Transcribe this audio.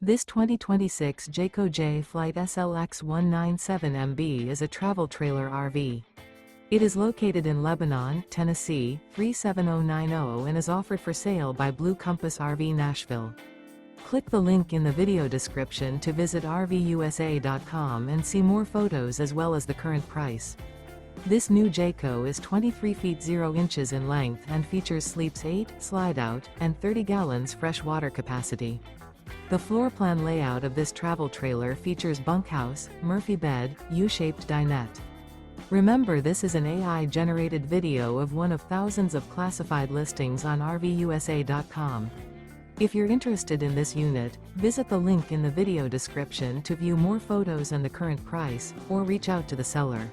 This 2026 Jayco Jay Flight SLX 197MB is a travel trailer RV. It is located in Lebanon, Tennessee, 37090 and is offered for sale by Blue Compass RV Nashville. Click the link in the video description to visit RVUSA.com and see more photos as well as the current price. This new Jayco is 23 feet 0 inches in length and features sleeps 8, Slideout, and 30 gallons fresh water capacity. The floor plan layout of this travel trailer features bunkhouse, Murphy bed, U-shaped dinette. Remember, this is an AI-generated video of one of thousands of classified listings on RVUSA.com. If you're interested in this unit, visit the link in the video description to view more photos and the current price, or reach out to the seller.